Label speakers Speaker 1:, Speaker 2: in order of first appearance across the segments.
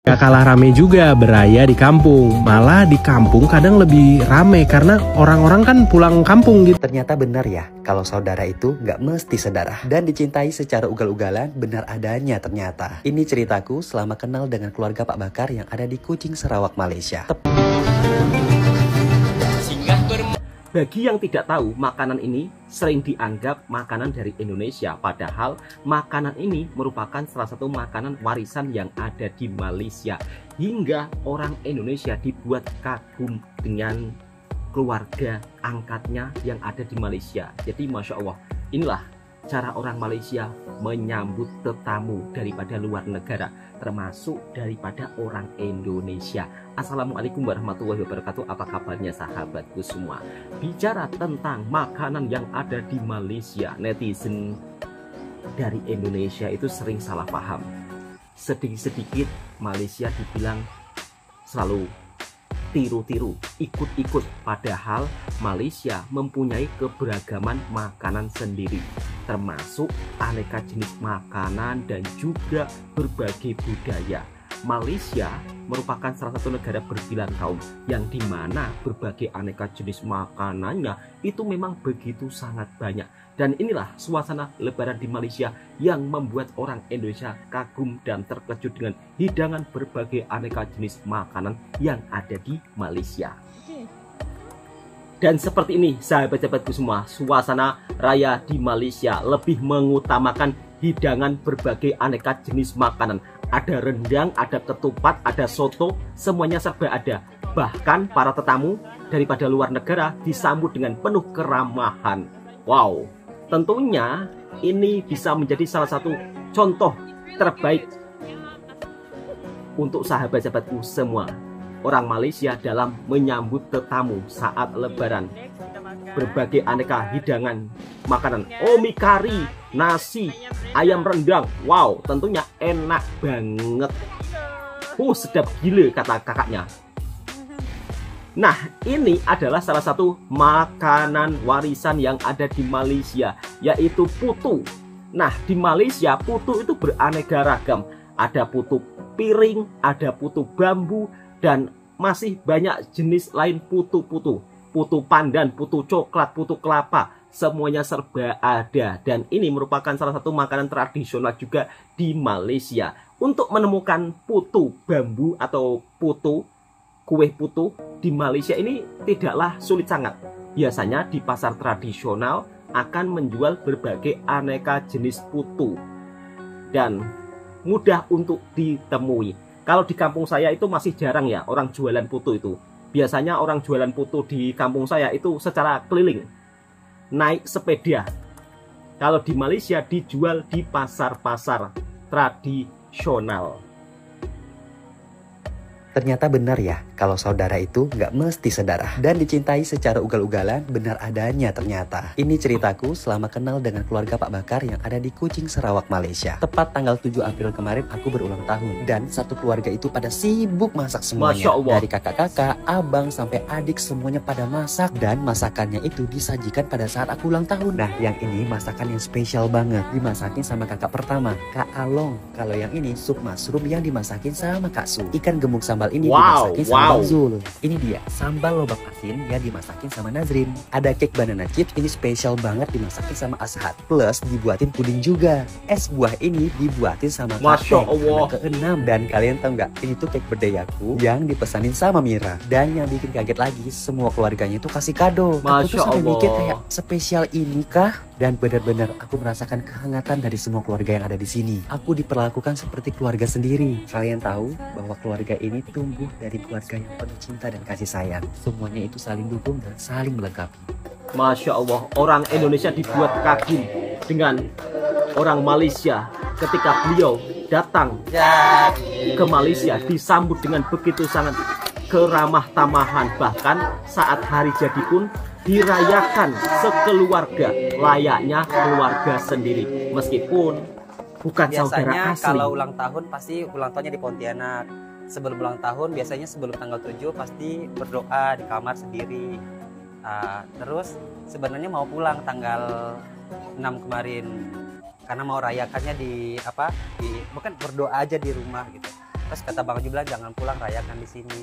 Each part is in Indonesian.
Speaker 1: Gak kalah rame juga beraya di kampung. Malah di kampung kadang lebih rame karena orang-orang kan pulang kampung gitu.
Speaker 2: Ternyata benar ya, kalau saudara itu nggak mesti sedarah. Dan dicintai secara ugal-ugalan benar adanya ternyata. Ini ceritaku selama kenal dengan keluarga Pak Bakar yang ada di Kucing, Sarawak, Malaysia.
Speaker 3: Bagi yang tidak tahu, makanan ini sering dianggap makanan dari Indonesia. Padahal makanan ini merupakan salah satu makanan warisan yang ada di Malaysia. Hingga orang Indonesia dibuat kagum dengan keluarga angkatnya yang ada di Malaysia. Jadi Masya Allah, inilah cara orang Malaysia menyambut tetamu daripada luar negara, termasuk daripada orang Indonesia. Assalamualaikum warahmatullahi wabarakatuh. Apa kabarnya sahabatku semua? Bicara tentang makanan yang ada di Malaysia, netizen dari Indonesia itu sering salah paham. Sedikit-sedikit Malaysia dibilang selalu tiru-tiru, ikut-ikut. Padahal Malaysia mempunyai keberagaman makanan sendiri, termasuk aneka jenis makanan dan juga berbagai budaya. Malaysia merupakan salah satu negara berbilang kaum yang dimana berbagai aneka jenis makanannya itu memang begitu sangat banyak. Dan inilah suasana lebaran di Malaysia yang membuat orang Indonesia kagum dan terkejut dengan hidangan berbagai aneka jenis makanan yang ada di Malaysia. Dan seperti ini sahabat-sahabatku semua, suasana raya di Malaysia lebih mengutamakan hidangan berbagai aneka jenis makanan. Ada rendang, ada ketupat, ada soto, semuanya serba ada. Bahkan para tetamu daripada luar negara disambut dengan penuh keramahan. Wow, tentunya ini bisa menjadi salah satu contoh terbaik untuk sahabat-sahabatku semua, orang Malaysia dalam menyambut tetamu saat lebaran. Berbagai aneka hidangan makanan, mie kari, nasi, ayam rendang. Wow, tentunya enak banget. Sedap gila kata kakaknya. Nah, ini adalah salah satu makanan warisan yang ada di Malaysia, yaitu putu. Nah, di Malaysia putu itu beraneka ragam. Ada putu piring, ada putu bambu, dan masih banyak jenis lain putu-putu. Putu pandan, putu coklat, putu kelapa, semuanya serba ada. Dan ini merupakan salah satu makanan tradisional juga di Malaysia. Untuk menemukan putu bambu atau putu, kue putu di Malaysia ini tidaklah sulit sangat. Biasanya di pasar tradisional akan menjual berbagai aneka jenis putu dan mudah untuk ditemui. Kalau di kampung saya itu masih jarang ya orang jualan putu itu. Biasanya orang jualan putu di kampung saya itu secara keliling, naik sepeda. Kalau di Malaysia dijual di pasar-pasar tradisional.
Speaker 2: Ternyata benar ya, kalau saudara itu nggak mesti sedarah. Dan dicintai secara ugal-ugalan benar adanya ternyata. Ini ceritaku selama kenal dengan keluarga Pak Bakar yang ada di Kucing, Sarawak, Malaysia. Tepat tanggal 7 April kemarin aku berulang tahun. Dan satu keluarga itu pada sibuk masak semuanya. Dari kakak-kakak, abang, sampai adik semuanya pada masak. Dan masakannya itu disajikan pada saat aku ulang tahun. Nah, yang ini masakan yang spesial banget. Dimasakin sama kakak pertama, Kak Along. Kalau yang ini sup mushroom yang dimasakin sama Kak Su. Ikan gemuk sambal ini dimasakin sama Bang Zul. Ini dia sambal lobak asin yang dimasakin sama Nazrin. Ada cake banana chips, ini spesial banget dimasakin sama Ashad. Plus dibuatin puding juga. Es buah ini dibuatin sama Masya Allah ke-6. Dan kalian tahu nggak, ini tuh cake birthday aku yang dipesanin sama Mira. Dan yang bikin kaget lagi, semua keluarganya itu kasih kado. Aku tuh sampai mikir kayak spesial ini kah? Dan benar-benar aku merasakan kehangatan dari semua keluarga yang ada di sini. Aku diperlakukan seperti keluarga sendiri. Kalian tahu bahwa keluarga ini tumbuh dari keluarga yang penuh cinta dan kasih sayang. Semuanya itu saling dukung dan saling melengkapi.
Speaker 3: Masya Allah, orang Indonesia dibuat kagum dengan orang Malaysia ketika beliau datang ke Malaysia, disambut dengan begitu sangat keramah tamahan. Bahkan saat hari jadi pun dirayakan sekeluarga, layaknya keluarga sendiri, meskipun bukan saudara asli.
Speaker 4: Kalau ulang tahun pasti ulang tahunnya di Pontianak. Sebelum ulang tahun biasanya sebelum tanggal 7 pasti berdoa di kamar sendiri. Terus sebenarnya mau pulang tanggal 6 kemarin karena mau rayakannya bukan berdoa aja di rumah gitu. Terus kata Bang Oji bilang jangan pulang, rayakan di sini.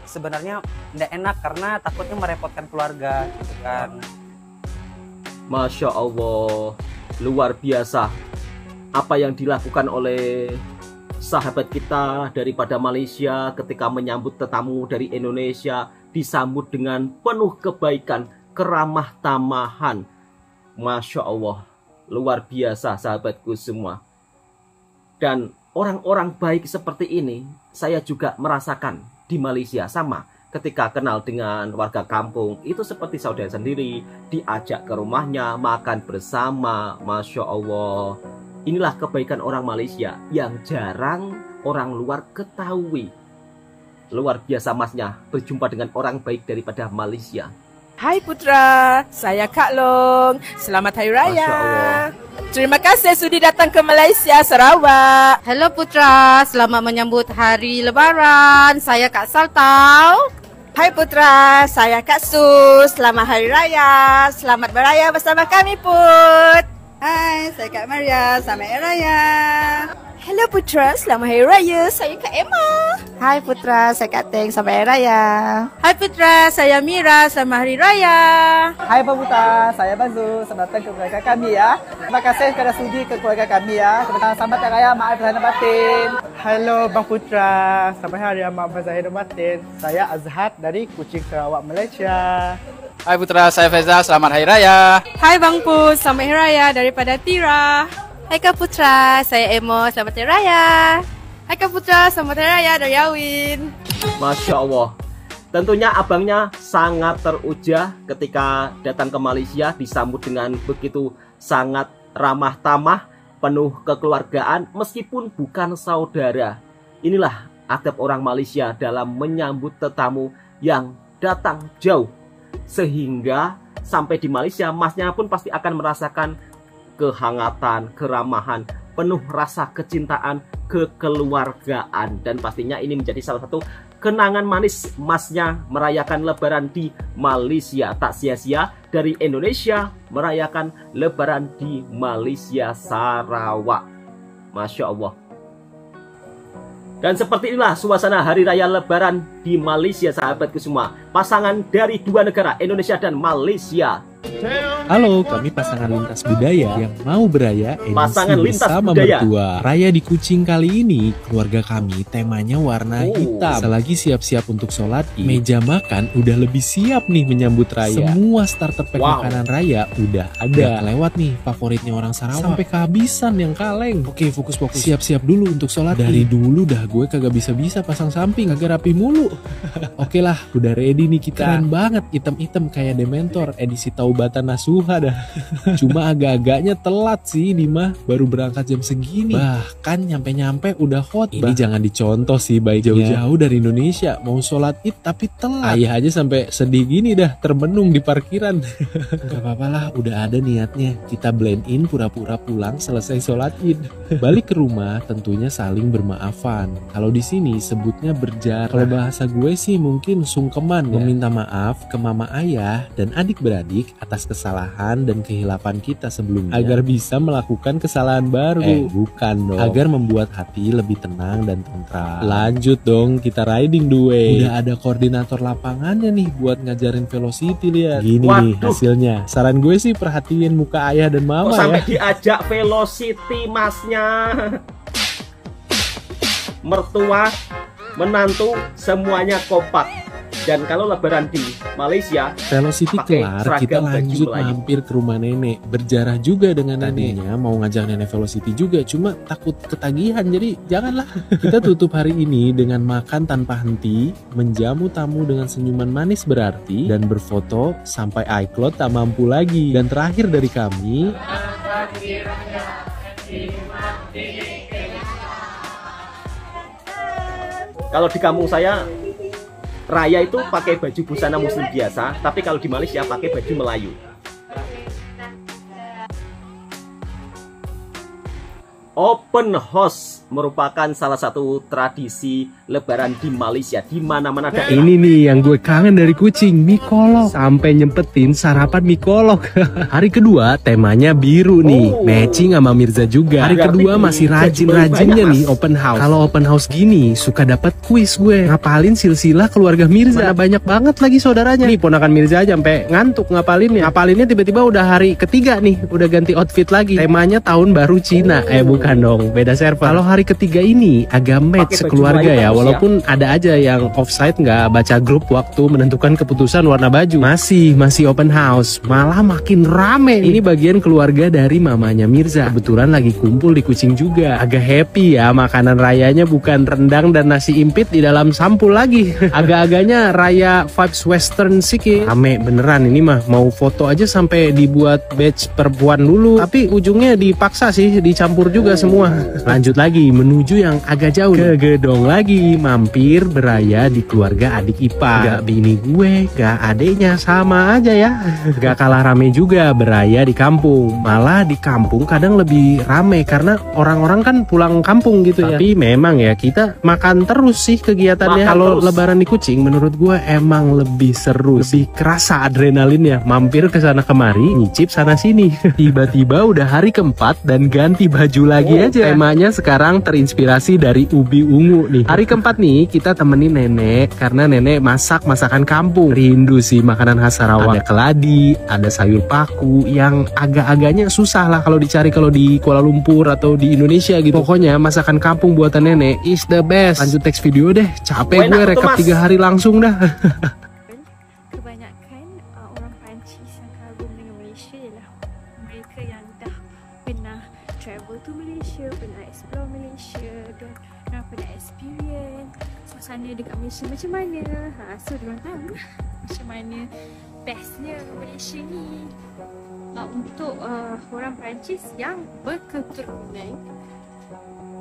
Speaker 4: Sebenarnya tidak enak karena takutnya merepotkan keluarga gitu kan.
Speaker 3: Masya Allah, luar biasa apa yang dilakukan oleh sahabat kita daripada Malaysia ketika menyambut tetamu dari Indonesia, disambut dengan penuh kebaikan, keramah tamahan. Masya Allah, luar biasa sahabatku semua. Dan orang-orang baik seperti ini saya juga merasakan di Malaysia. Sama ketika kenal dengan warga kampung, itu seperti saudara sendiri, diajak ke rumahnya, makan bersama. Masya Allah, inilah kebaikan orang Malaysia yang jarang orang luar ketahui. Luar biasa Masnya berjumpa dengan orang baik daripada Malaysia.
Speaker 5: Hai Putra, saya Kak Long. Selamat Hari Raya.
Speaker 3: Masya Allah.
Speaker 5: Terima kasih sudah datang ke Malaysia, Sarawak.
Speaker 6: Hello Putra, selamat menyambut Hari Lebaran. Saya Kak Saltau.
Speaker 5: Hai Putra, saya Kak Sus. Selamat Hari Raya. Selamat beraya bersama kami, Put.
Speaker 7: Hai, saya Kak Maria. Selamat Hari Raya.
Speaker 5: Hello Putra, selamat Hari Raya. Saya Kak Emma.
Speaker 7: Hai Putra, saya Kak Teng. Selamat Hari Raya.
Speaker 6: Hai Putra, saya Mira. Selamat Hari Raya.
Speaker 7: Hai Pak Putra, saya Bazu. Selamat datang ke keluarga kami ya. Terima kasih kerana sudi ke keluarga kami ya. Selamat Hari Raya, maaf lahir dan batin.
Speaker 8: Halo Bang Putra, selamat hari raya maaf lahir dan batin. Saya Azhad dari Kuching, Sarawak, Malaysia.
Speaker 9: Hai Putra, saya Feza. Selamat Hari Raya.
Speaker 6: Hai Bang Put, selamat Hari Raya daripada Tira. Hai Kak Putra, saya Emo. Selamat Hari Raya. Hai Kak Putra, selamat Hari Raya dari Awin.
Speaker 3: Masya Allah, tentunya abangnya sangat teruja ketika datang ke Malaysia, disambut dengan begitu sangat ramah tamah, penuh kekeluargaan meskipun bukan saudara. Inilah adab orang Malaysia dalam menyambut tetamu yang datang jauh. Sehingga sampai di Malaysia, Masnya pun pasti akan merasakan kehangatan, keramahan, penuh rasa kecintaan, kekeluargaan. Dan pastinya ini menjadi salah satu kenangan manis Masnya merayakan Lebaran di Malaysia. Tak sia-sia dari Indonesia merayakan Lebaran di Malaysia, Sarawak. Masya Allah. Dan seperti inilah suasana Hari Raya Lebaran di Malaysia, sahabatku semua. Pasangan dari dua negara, Indonesia dan Malaysia.
Speaker 1: Halo, kami pasangan lintas budaya yang mau beraya
Speaker 3: Pasangan
Speaker 1: edisi
Speaker 3: lintas
Speaker 1: bersama
Speaker 3: budaya.
Speaker 1: mertua. Raya di Kuching kali ini, keluarga kami temanya warna hitam. Selagi siap-siap untuk sholat Id, meja makan udah lebih siap nih menyambut raya. Semua starter pack makanan raya udah ada. Lewat nih favoritnya orang Sarawak. Sampai kehabisan yang kaleng. Oke, fokus. Siap-siap dulu untuk sholat Dari dulu dah gue kagak bisa-bisa pasang samping, kagak rapi mulu. Oke lah, udah ready nih kita. Keren banget, item-item kayak Dementor, edisi Taubatan Nasuha dah. Cuma agak-agaknya telat sih ini mah, baru berangkat jam segini. Bahkan nyampe-nyampe udah hot. Ini jangan dicontoh sih baiknya. Jauh-jauh dari Indonesia mau sholat Id tapi telat. Ayah aja sampai sedih gini dah, termenung di parkiran. Gak apa-apa lah, udah ada niatnya. Kita blend in pura-pura pulang selesai sholat Id. Balik ke rumah tentunya saling bermaafan. Kalau di sini sebutnya berjarah. Kalau bahasa gue sih mungkin sungkeman ya. Meminta maaf ke mama ayah dan adik-beradik atas kesalahan dan kehilapan kita sebelumnya, agar bisa melakukan kesalahan baru. Bukan dong, agar membuat hati lebih tenang dan tentram. Lanjut dong, kita riding the way. Udah ada koordinator lapangannya nih buat ngajarin velocity, lihat. Gini nih hasilnya. Saran gue sih perhatiin muka ayah dan mama
Speaker 3: sampai
Speaker 1: ya.
Speaker 3: diajak velocity Masnya. Mertua, menantu, semuanya kompak. Dan kalau Lebaran di Malaysia,
Speaker 1: Velocity
Speaker 3: pakai
Speaker 1: kelar,
Speaker 3: seragam
Speaker 1: kita
Speaker 3: baju
Speaker 1: lanjut
Speaker 3: Melayu.
Speaker 1: mampir ke rumah nenek. Berjarah juga dengan neneknya, mau ngajak nenek Velocity juga, cuma takut ketagihan, jadi janganlah. Kita tutup hari ini dengan makan tanpa henti, menjamu tamu dengan senyuman manis berarti, dan berfoto sampai iCloud tak mampu lagi. Dan terakhir dari kami,
Speaker 3: kalau di kampung saya, raya itu pakai baju busana muslim biasa, tapi kalau di Malaysia pakai baju Melayu. Open house merupakan salah satu tradisi lebaran di Malaysia. Di mana-mana ada.
Speaker 1: Ini nih yang gue kangen dari Kucing, mie kolok. Sampai nyempetin sarapan mie kolok. Hari kedua temanya biru nih, matching sama Mirza juga. Hari kedua masih rajin-rajinnya nih open house. Kalau open house gini suka dapat kuis gue. Ngapalin silsilah keluarga Mirza. Mana banyak banget lagi saudaranya. Nih ponakan Mirza aja sampai ngantuk ngapalinnya. Ngapalinnya tiba-tiba udah hari ketiga nih, udah ganti outfit lagi. Temanya tahun baru Cina. Bukan dong, beda server. Kalau hari ketiga ini agak match sekeluarga ya, walaupun ada aja yang offside nggak baca grup waktu menentukan keputusan warna baju. Masih open house, malah makin rame. Ini bagian keluarga dari mamanya Mirza. Kebetulan lagi kumpul di Kucing juga. Agak happy ya, makanan rayanya bukan rendang dan nasi impit di dalam sampul lagi. Agak-agaknya raya vibes western sih. Rame beneran ini mah, mau foto aja sampai dibuat badge perempuan dulu. Tapi ujungnya dipaksa sih, dicampur juga semua. Lanjut lagi menuju yang agak jauh ke gedong lagi, mampir beraya di keluarga adik ipar. Gak bini gue, gak adeknya, sama aja ya. Gak kalah rame juga beraya di kampung. Malah di kampung kadang lebih rame karena orang-orang kan pulang kampung gitu ya. Tapi memang ya kita makan terus sih kegiatannya. Kalau lebaran di Kucing menurut gue emang lebih seru, lebih kerasa adrenalinnya. Mampir ke sana kemari, nyicip sana sini. Tiba-tiba udah hari keempat dan ganti baju lagi aja. Temanya sekarang terinspirasi dari ubi ungu nih. Hari keempat nih kita temenin nenek karena nenek masak masakan kampung. Rindu sih makanan khas Sarawak. Ada keladi, ada sayur paku yang agak-agaknya susah lah kalau dicari kalau di Kuala Lumpur atau di Indonesia gitu. Pokoknya masakan kampung buatan nenek is the best. Lanjut teks video deh. Capek gue rekap 3 hari langsung dah.
Speaker 10: Kebanyakan orang Perancis yang kagum dengan Malaysia ialah mereka yang dah pernah travel to Malaysia, pernah explore Malaysia dan pernah experience suasana dekat Malaysia macam mana. So diorang tahu macam mana bestnya Malaysia ni. Untuk orang Perancis yang berketurunan,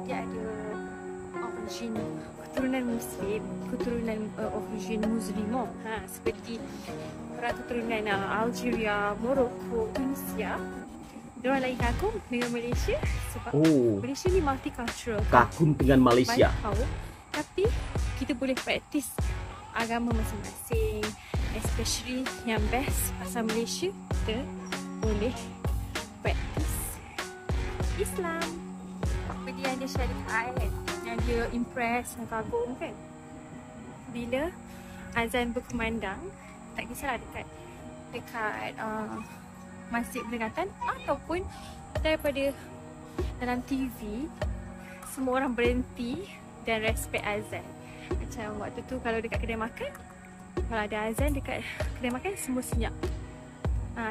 Speaker 10: dia ada origin keturunan Muslim, keturunan origin Muslimah, seperti orang keturunan Algeria, Morocco, Tunisia. Diorang lagi kagum dengan Malaysia sebab Malaysia ni multicultural.
Speaker 3: Kagum dengan Malaysia.
Speaker 10: Tapi kita boleh praktis agama masing-masing, especially yang best pasal Malaysia kita boleh praktis Islam. Seperti yang dia share dekat yang dia impress, yang kagum kan, bila azan berkumandang, tak kisahlah dekat masjid berdekatan ataupun daripada dalam TV, semua orang berhenti dan respect azan. Macam waktu tu kalau dekat kedai makan, kalau ada azan dekat kedai makan, semua senyap,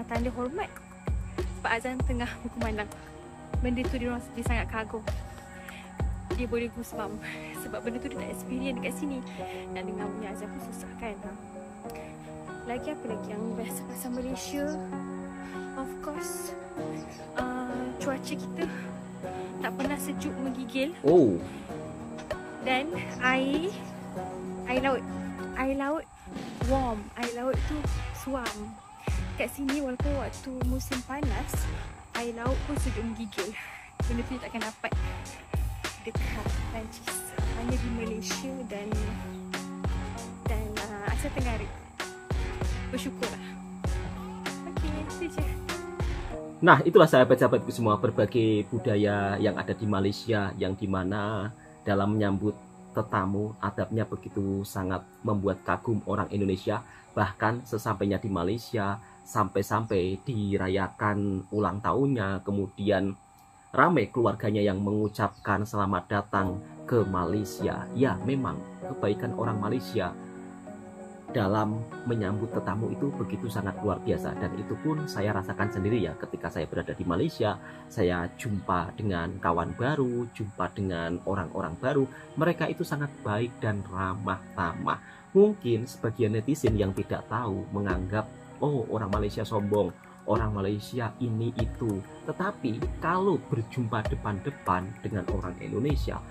Speaker 10: tanda hormat sebab azan tengah berkumandang. Benda tu dia sangat kagum. Dia boleh goosebump sebab benda tu dia tak experience dekat sini. Dan dengan bunyi azan pun susah kan. Lagi apa lagi yang best pasal Malaysia? Of course, cuaca kita tak pernah sejuk menggigil. Dan air laut warm, air laut tu suam. Kat sini walaupun waktu musim panas, air laut pun sejuk menggigil. Benda tu takkan dapat dekat Perancis, hanya di Malaysia dan Asia Tenggara. Bersyukurlah. Okey, itu je.
Speaker 3: Nah, itulah sahabat-sahabatku semua, berbagai budaya yang ada di Malaysia, yang dimana dalam menyambut tetamu adabnya begitu sangat membuat kagum orang Indonesia. Bahkan sesampainya di Malaysia, sampai-sampai dirayakan ulang tahunnya, kemudian ramai keluarganya yang mengucapkan selamat datang ke Malaysia. Ya, memang kebaikan orang Malaysia dalam menyambut tetamu itu begitu sangat luar biasa. Dan itu pun saya rasakan sendiri ya, ketika saya berada di Malaysia, saya jumpa dengan kawan baru, jumpa dengan orang-orang baru. Mereka itu sangat baik dan ramah tamah. Mungkin sebagian netizen yang tidak tahu menganggap, oh orang Malaysia sombong, orang Malaysia ini itu. Tetapi kalau berjumpa depan-depan dengan orang Indonesia,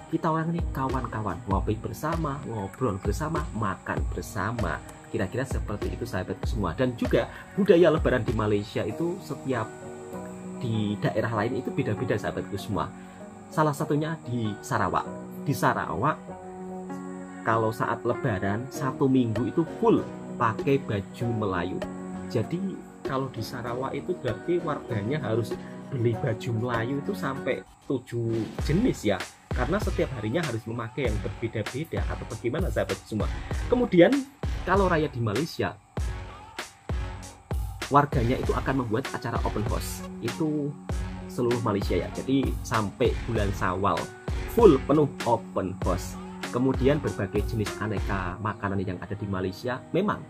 Speaker 3: kita orang ini kawan-kawan, ngopi bersama, ngobrol bersama, makan bersama. Kira-kira seperti itu sahabatku semua. Dan juga budaya lebaran di Malaysia itu setiap di daerah lain itu beda-beda sahabatku semua. Salah satunya di Sarawak. Di Sarawak, kalau saat Lebaran 1 minggu itu full pakai baju Melayu. Jadi kalau di Sarawak itu berarti warganya harus beli baju Melayu itu sampai 7 jenis ya, karena setiap harinya harus memakai yang berbeda-beda. Atau bagaimana sahabat semua? Kemudian kalau raya di Malaysia, warganya itu akan membuat acara open house, itu seluruh Malaysia ya. Jadi sampai bulan Syawal full penuh open house. Kemudian berbagai jenis aneka makanan yang ada di Malaysia memang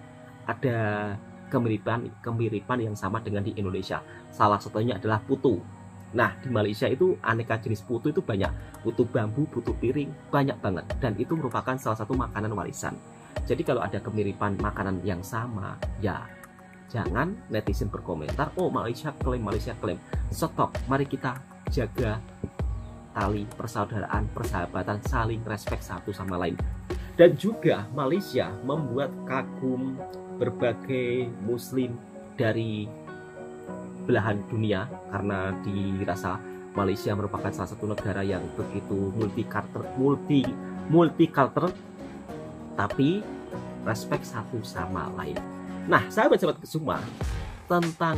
Speaker 3: ada kemiripan yang sama dengan di Indonesia. Salah satunya adalah putu. Nah, di Malaysia itu aneka jenis putu itu banyak. Putu bambu, putu piring, banyak banget. Dan itu merupakan salah satu makanan warisan. Jadi kalau ada kemiripan makanan yang sama, ya jangan netizen berkomentar, oh Malaysia klaim, Malaysia klaim. Stop, mari kita jaga tali persaudaraan, persahabatan, saling respect satu sama lain. Dan juga Malaysia membuat kagum berbagai muslim dari belahan dunia, karena dirasa Malaysia merupakan salah satu negara yang begitu multicultural, tapi respect satu sama lain. Nah, sahabat-sahabat semua, tentang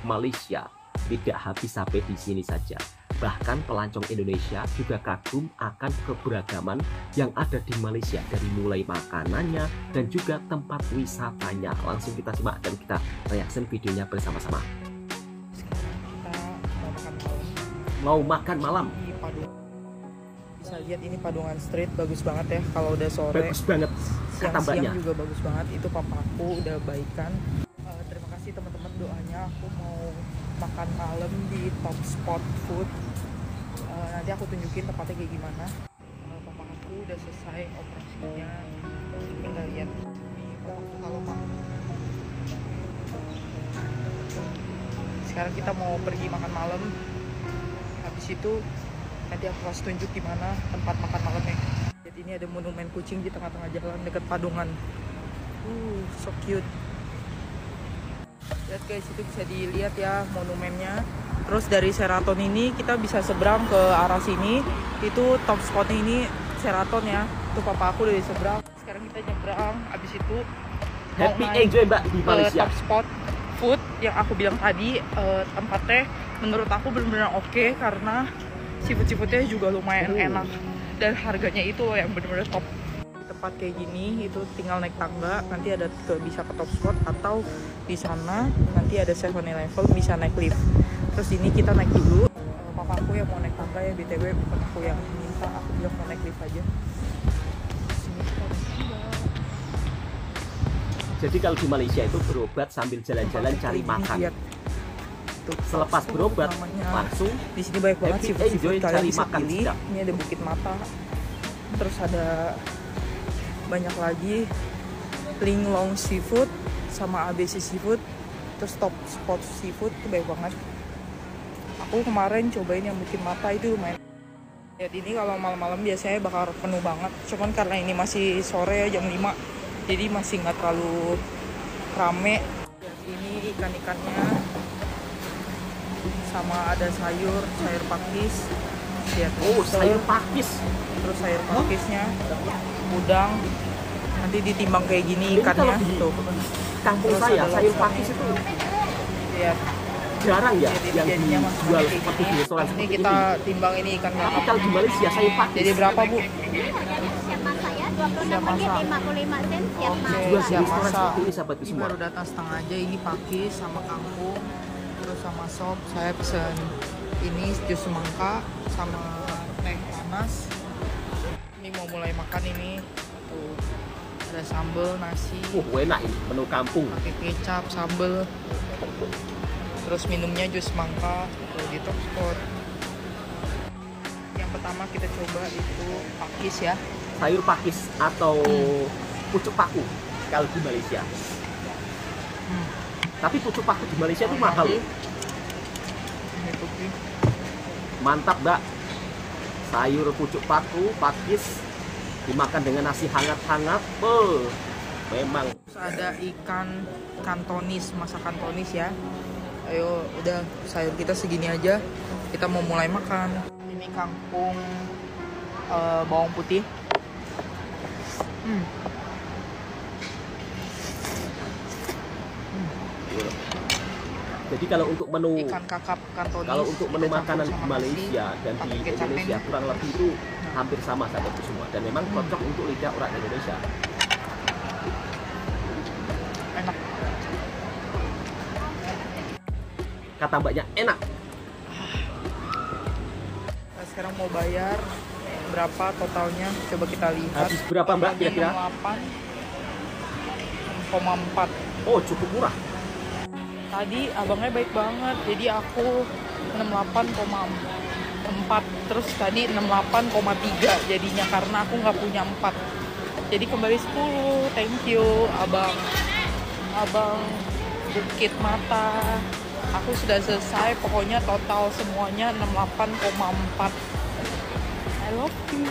Speaker 3: Malaysia tidak habis sampai di sini saja. Bahkan pelancong Indonesia juga kagum akan keberagaman yang ada di Malaysia, dari mulai makanannya dan juga tempat wisatanya. Langsung kita simak dan kita reaksi videonya bersama-sama. Mau makan malam.
Speaker 11: Bisa lihat ini Padungan Street, bagus banget ya kalau udah sore.
Speaker 3: Bagus banget.
Speaker 11: Siang-siang juga bagus banget. Itu papaku udah baikan. Terima kasih teman-teman doanya. Aku mau makan malam di Top Spot Food. Nanti aku tunjukin tempatnya kayak gimana. Papaku udah selesai operasinya. Tinggal lihat. Kalau sekarang kita mau pergi makan malam. Habis itu nanti aku kasih tunjuk gimana tempat makan malamnya. Jadi ini ada monumen kucing di tengah-tengah jalan dekat Padungan. So cute. Lihat guys, itu bisa dilihat ya monumennya. Terus dari Sheraton ini kita bisa seberang ke arah sini. Itu top spotnya ini Sheraton ya. Itu papa aku dari seberang. Sekarang kita nyebrang. Abis itu
Speaker 3: happy enjoy mbak di Malaysia.
Speaker 11: Top spot food yang aku bilang tadi, tempatnya menurut aku benar-benar oke, karena seafood-seafoodnya juga lumayan enak dan harganya itu yang benar-benar top. Di tempat kayak gini itu tinggal naik tangga, nanti ada bisa ke top spot, atau di sana nanti ada 7-Eleven bisa naik lift. Terus ini kita naik dulu. Papaku yang mau naik tangga ya, BTW bukan aku yang minta, aku bilang mau naik lift aja.
Speaker 3: Jadi kalau di Malaysia itu berobat sambil jalan-jalan cari makan. Selepas berobat langsung
Speaker 11: di sini banyak banget seafood kalian bisa
Speaker 3: makan
Speaker 11: pilih. Ini ada Bukit Mata, terus ada banyak lagi Linglong Seafood sama ABC Seafood, terus Top Spot Seafood itu banyak banget. Aku kemarin cobain yang Bukit Mata itu lumayan. Lihat ini kalau malam-malam biasanya bakal penuh banget, cuman karena ini masih sore ya, jam 5, jadi masih nggak terlalu rame. Lihat ini ikan-ikannya, sama ada sayur pakis. Lihat,
Speaker 3: sayur pakis.
Speaker 11: Terus sayur pakisnya, udang. Nanti ditimbang kayak gini ikannya tuh.
Speaker 3: Kampung saya sayur pakis itu
Speaker 11: lihat
Speaker 3: jarang ya yang dijual seperti di restoran.
Speaker 11: Ini kita timbang ini ikannya.
Speaker 3: Tapi kalau di Malaysia sayur pakis
Speaker 11: jadi berapa bu?
Speaker 10: Siap masak 55 sen siap masak.
Speaker 11: Siap masak.
Speaker 3: Ini
Speaker 11: baru datang setengah aja, ini pakis sama kangkung. Terus sama sop, saya pesen ini jus semangka sama teh panas. Ini mau mulai makan ini. Tuh, ada sambal, nasi.
Speaker 3: Enak ini menu kampung.
Speaker 11: Pakai kecap, sambal. Terus minumnya jus semangka. Tuh di Top Spot. Yang pertama kita coba itu pakis ya.
Speaker 3: Sayur pakis atau pucuk paku kalau di Malaysia. Tapi pucuk paku di Malaysia itu mahal. Mantap mbak. Sayur pucuk paku, pakis dimakan dengan nasi hangat-hangat. Memang.
Speaker 11: Terus ada ikan kantonis, masak kantonis ya. Ayo, udah sayur kita segini aja. Kita mau mulai makan. Ini kangkung bawang putih.
Speaker 3: Jadi kalau untuk menu
Speaker 11: ikan kakap kantonis,
Speaker 3: kalau untuk menu makanan di Malaysia dan di Indonesia kurang lebih itu hampir sama sahabatku semua, dan memang cocok untuk lidah orang Indonesia.
Speaker 11: Enak.
Speaker 3: Kata mbaknya enak.
Speaker 11: Nah, sekarang mau bayar berapa totalnya? Coba kita lihat.
Speaker 3: Habis berapa mbak kira-kira?
Speaker 11: 68,4.
Speaker 3: Oh, cukup murah.
Speaker 11: Tadi abangnya baik banget, jadi aku 68,4, terus tadi 68,3 jadinya karena aku nggak punya 4, jadi kembali 10. Thank you abang Bukit Mata. Aku sudah selesai, pokoknya total semuanya 68,4. I love you.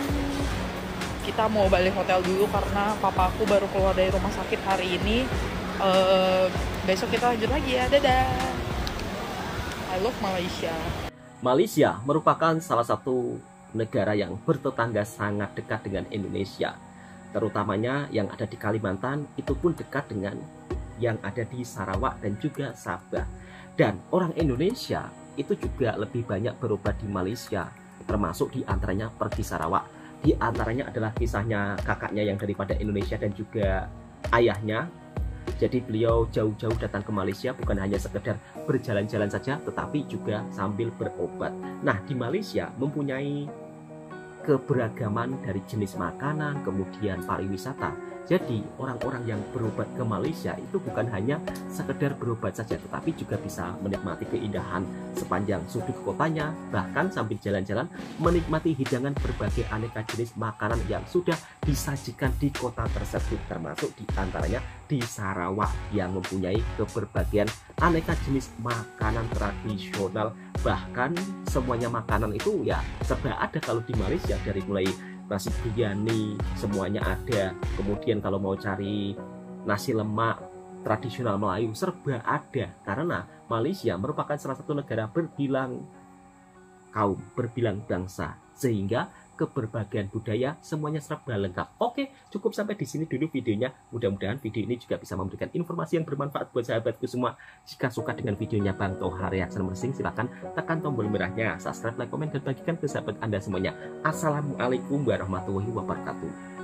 Speaker 11: Kita mau balik hotel dulu karena papa aku baru keluar dari rumah sakit hari ini. Besok kita lanjut lagi ya, dadah. I love Malaysia.
Speaker 3: Malaysia merupakan salah satu negara yang bertetangga sangat dekat dengan Indonesia. Terutamanya yang ada di Kalimantan, itu pun dekat dengan yang ada di Sarawak dan juga Sabah. Dan orang Indonesia itu juga lebih banyak berobat di Malaysia, termasuk di antaranya pergi Sarawak. Di antaranya adalah kisahnya kakaknya yang daripada Indonesia dan juga ayahnya. Jadi beliau jauh-jauh datang ke Malaysia bukan hanya sekedar berjalan-jalan saja, tetapi juga sambil berobat. Nah, di Malaysia mempunyai keberagaman dari jenis makanan, kemudian pariwisata. Jadi orang-orang yang berobat ke Malaysia itu bukan hanya sekedar berobat saja, tetapi juga bisa menikmati keindahan sepanjang sudut kotanya, bahkan sambil jalan-jalan menikmati hidangan berbagai aneka jenis makanan yang sudah disajikan di kota tersebut, termasuk di antaranya di Sarawak yang mempunyai keberbagian aneka jenis makanan tradisional. Bahkan semuanya makanan itu ya serba ada kalau di Malaysia, dari mulai nasi biryani semuanya ada, kemudian kalau mau cari nasi lemak tradisional Melayu serba ada, karena Malaysia merupakan salah satu negara berbilang kaum, berbilang bangsa, sehingga keberbagian budaya semuanya serba lengkap. Oke, cukup sampai di sini dulu videonya. Mudah-mudahan video ini juga bisa memberikan informasi yang bermanfaat buat sahabatku semua. Jika suka dengan videonya Bang Toha Reaction Mersing, silahkan tekan tombol merahnya, subscribe, like, komen, dan bagikan ke sahabat Anda semuanya. Assalamualaikum warahmatullahi wabarakatuh.